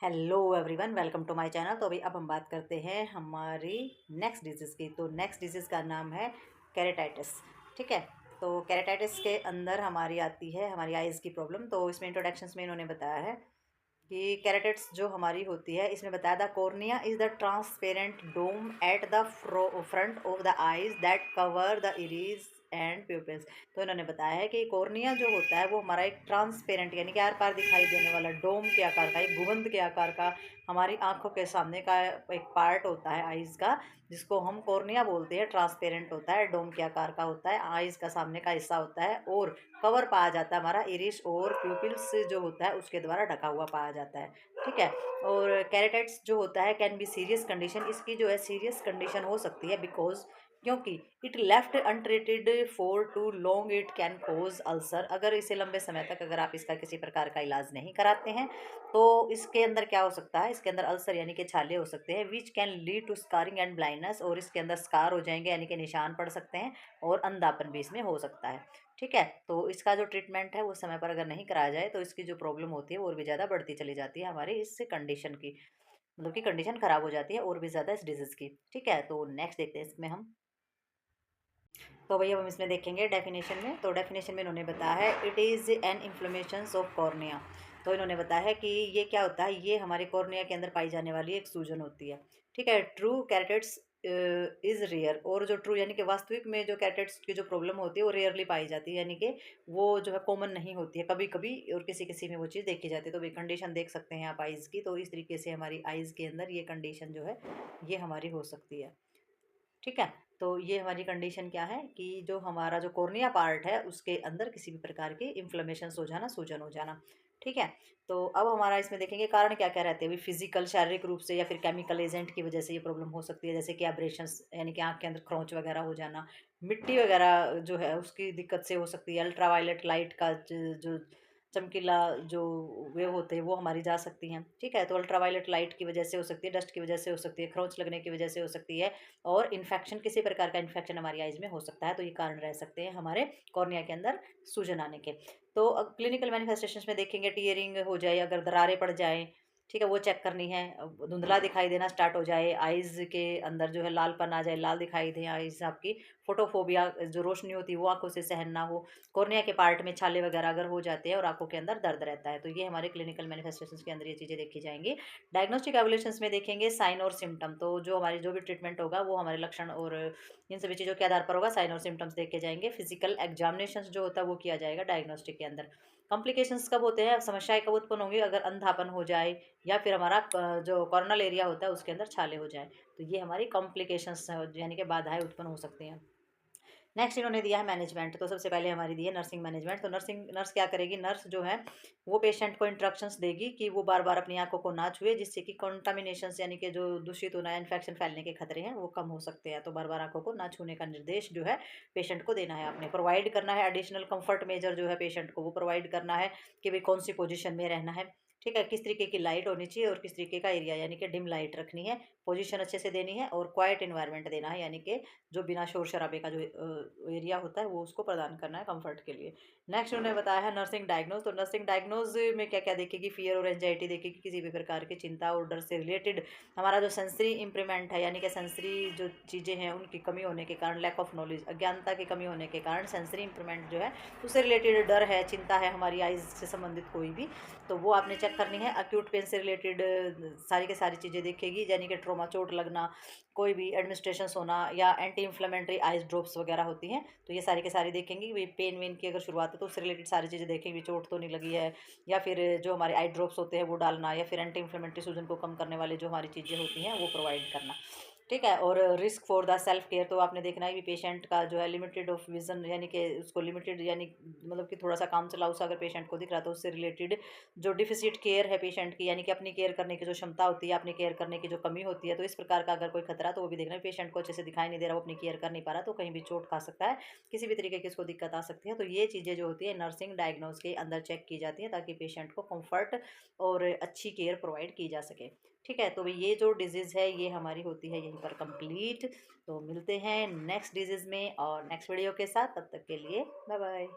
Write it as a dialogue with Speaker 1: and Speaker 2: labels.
Speaker 1: Hello everyone, welcome to my channel. तो अभी अब हम बात करते हैं हमारी नेक्स्ट डिजीज़ की। तो नेक्स्ट डिजीज़ का नाम है केरेटाइटिस। ठीक है, तो केरेटाइटिस के अंदर हमारी आती है हमारी आइज़ की प्रॉब्लम। तो इसमें इंट्रोडक्शंस में इन्होंने बताया है कि केरेटिट्स जो हमारी होती है, इसमें बताया the cornea is the transparent dome at the front of the eyes that cover the iris and pupils. तो इन्होंने बताया है कि कॉर्निया जो होता है वो हमारा एक ट्रांसपेरेंट यानी कि आर पार दिखाई देने वाला डोम के आकार का, एक गुबंद के आकार का, हमारी आंखों के सामने का एक पार्ट होता है आइज़ का, जिसको हम कॉर्निया बोलते हैं। ट्रांसपेरेंट होता है, डोम के आकार का होता है, आइज़ का सामने का हिस्सा होता है और कवर पाया जाता है हमारा इरिश और प्यूपिल्स जो होता है उसके द्वारा ढका हुआ पाया जाता है। ठीक है, और कैरेटाइट्स जो होता है कैन बी सीरियस कंडीशन। इसकी जो है सीरियस कंडीशन हो सकती है बिकॉज क्योंकि it left untreated for too long it can cause ulcer. अगर इसे लंबे समय तक अगर आप इसका किसी प्रकार का इलाज नहीं कराते हैं तो इसके अंदर क्या हो सकता है, इसके अंदर अल्सर यानी कि छाले हो सकते हैं, which can lead to scarring and blindness. और इसके अंदर स्कार हो जाएंगे यानी कि निशान पड़ सकते हैं और अंधापन भी इसमें हो सकता है। ठीक है, तो इसका जो ट्रीटमेंट है वो समय पर अगर नहीं कराया जाए तो इसकी जो प्रॉब्लम होती है वो और भी ज़्यादा बढ़ती चली जाती है हमारी इस कंडीशन की, मतलब कि कंडीशन खराब हो जाती है और भी ज़्यादा इस डिजीज़ की। ठीक है, तो नेक्स्ट देखते हैं इसमें हम। तो भैया हम इसमें देखेंगे डेफिनेशन में। तो डेफिनेशन में इन्होंने बताया है it is an inflammation of cornea. तो इन्होंने बताया है कि ये क्या होता है, ये हमारे कॉर्निया के अंदर पाई जाने वाली एक सूजन होती है। ठीक है, ट्रू कैरेटिट्स इज़ रेयर। और जो ट्रू यानी कि वास्तविक में जो कैरेटिट्स की जो प्रॉब्लम होती है वो रेयरली पाई जाती है, यानी कि वो जो है कॉमन नहीं होती है, कभी कभी और किसी किसी में वो चीज़ देखी जाती है। तो भाई कंडीशन देख सकते हैं आप आइज़ की। तो इस तरीके से हमारी आइज़ के अंदर ये कंडीशन जो है ये हमारी हो सकती है। ठीक है, तो ये हमारी कंडीशन क्या है कि जो हमारा जो कॉर्निया पार्ट है उसके अंदर किसी भी प्रकार की इन्फ्लेमेशन हो जाना, सूजन हो जाना। ठीक है, तो अब हमारा इसमें देखेंगे कारण क्या क्या रहते हैं। भी फिजिकल शारीरिक रूप से या फिर केमिकल एजेंट की वजह से ये प्रॉब्लम हो सकती है, जैसे कि एब्रेशंस यानी कि आँख के अंदर खरोंच वगैरह हो जाना, मिट्टी वगैरह जो है उसकी दिक्कत से हो सकती है, अल्ट्रावायलेट लाइट का जो चमकीला जो वेव होते हैं वो हमारी जा सकती हैं। ठीक है, तो अल्ट्रावायलेट लाइट की वजह से हो सकती है, डस्ट की वजह से हो सकती है, खरोंच लगने की वजह से हो सकती है, और इन्फेक्शन किसी प्रकार का इन्फेक्शन हमारी आइज़ में हो सकता है। तो ये कारण रह सकते हैं हमारे कॉर्निया के अंदर सूजन आने के। तो अब क्लिनिकल मैनिफेस्टेशंस में देखेंगे टीयरिंग हो जाए, अगर दरारें पड़ जाएँ, ठीक है, वो चेक करनी है। धुंधला दिखाई देना स्टार्ट हो जाए, आइज़ के अंदर जो है लालपन आ जाए, लाल दिखाई दे आइज़ आपकी, फोटोफोबिया जो रोशनी होती है वो आँखों से सहन ना हो, कॉर्निया के पार्ट में छाले वगैरह अगर हो जाते हैं और आँखों के अंदर दर्द रहता है, तो ये हमारे क्लिनिकल मैनिफेस्टेशंस के अंदर ये चीज़ें देखी जाएँगी। डायग्नोस्टिक एवोल्यूशंस में देखेंगे साइन और सिम्टम। तो जो हमारी जो भी ट्रीटमेंट होगा वो हमारे लक्षण और इन सभी चीज़ों के आधार पर होगा। साइन और सिम्टम्स देखे जाएंगे। फिजिकल एग्जामिनेशंस जो होता है वो किया जाएगा डायग्नोस्टिक के अंदर। कॉम्प्लिकेशंस कब होते हैं, समस्याएं कब उत्पन्न होंगी, अगर अंधापन हो जाए या फिर हमारा जो कॉर्नल एरिया होता है उसके अंदर छाले हो जाए, तो ये हमारी कॉम्प्लिकेशंस यानी कि बाधाएं उत्पन्न हो सकती हैं। नेक्स्ट इन्होंने दिया है मैनेजमेंट। तो सबसे पहले हमारी दी है नर्सिंग मैनेजमेंट। तो नर्स क्या करेगी, नर्स जो है वो पेशेंट को इंस्ट्रक्शंस देगी कि वो बार बार अपनी आंखों को ना छुए, जिससे कि कंटामिनेशन यानी कि जो दूषित होना है, इन्फेक्शन फैलने के खतरे हैं वो कम हो सकते हैं। तो बार बार आंखों को ना छूने का निर्देश जो है पेशेंट को देना है, आपने प्रोवाइड करना है। एडिशनल कंफर्ट मेजर जो है पेशेंट को वो प्रोवाइड करना है कि भाई कौन सी पोजीशन में रहना है। ठीक है, किस तरीके की लाइट होनी चाहिए और किस तरीके का एरिया यानी कि डिम लाइट रखनी है, पोजीशन अच्छे से देनी है और क्वाइट एनवायरनमेंट देना है, यानी कि जो बिना शोर शराबे का जो एरिया होता है वो उसको प्रदान करना है कंफर्ट के लिए। नेक्स्ट उन्होंने बताया है नर्सिंग डायग्नोज। तो नर्सिंग डायग्नोज में क्या क्या देखेगी, फियर और एंजाइटी देखेगी, किसी भी प्रकार की चिंता और डर से रिलेटेड हमारा जो सेंसरी इंप्रूवमेंट है, यानी कि सेंसरी जो चीज़ें हैं उनकी कमी होने के कारण, लैक ऑफ नॉलेज, अज्ञानता की कमी होने के कारण सेंसरी इंप्रूवमेंट जो है उससे रिलेटेड डर है, चिंता है हमारी आइज से संबंधित कोई भी, तो वो आपने चेक करनी है। अक्यूट पेन से रिलेटेड सारी की सारी चीज़ें देखेगी, यानी कि ट्रोमा, चोट लगना, कोई भी एडमिनिस्ट्रेशन होना या एंटी इन्फ्लेमेटरी आइज ड्रॉप्स वगैरह होती हैं, तो ये सारी के सारी देखेंगी। वे पेन वेन की अगर शुरुआत है तो उससे रिलेटेड सारी चीज़ें देखेंगी, चोट तो नहीं लगी है, या फिर जो हमारे आई ड्रॉप्स होते हैं वो डालना, या फिर एंटी इन्फ्लेमेटरी सूजन को कम करने वाले जो हमारी चीज़ें होती हैं वो प्रोवाइड करना। ठीक है, और risk for the self care. तो आपने देखना है कि पेशेंट का जो है लिमिटेड ऑफ विजन, यानी कि उसको लिमिटेड यानी मतलब कि थोड़ा सा काम चलाऊ सा अगर पेशेंट को दिख रहा है तो उससे रिलेटेड जो डिफिसिट केयर है पेशेंट की, यानी कि अपनी केयर करने की जो क्षमता होती है, अपनी केयर करने की जो कमी होती है, तो इस प्रकार का अगर कोई खतरा तो वो भी देखना है। पेशेंट को अच्छे से दिखाई नहीं दे रहा, वो अपनी केयर कर नहीं पा रहा, तो कहीं भी चोट खा सकता है, किसी भी तरीके की उसको दिक्कत आ सकती है। तो ये चीज़ें जो होती है नर्सिंग डायग्नोज के अंदर चेक की जाती है ताकि पेशेंट को कंफर्ट और अच्छी केयर प्रोवाइड की जा सके। ठीक है, तो ये जो डिजीज़ है ये हमारी होती है यहीं पर कंप्लीट। तो मिलते हैं नेक्स्ट डिजीज़ में और नेक्स्ट वीडियो के साथ, तब तक के लिए बाय बाय।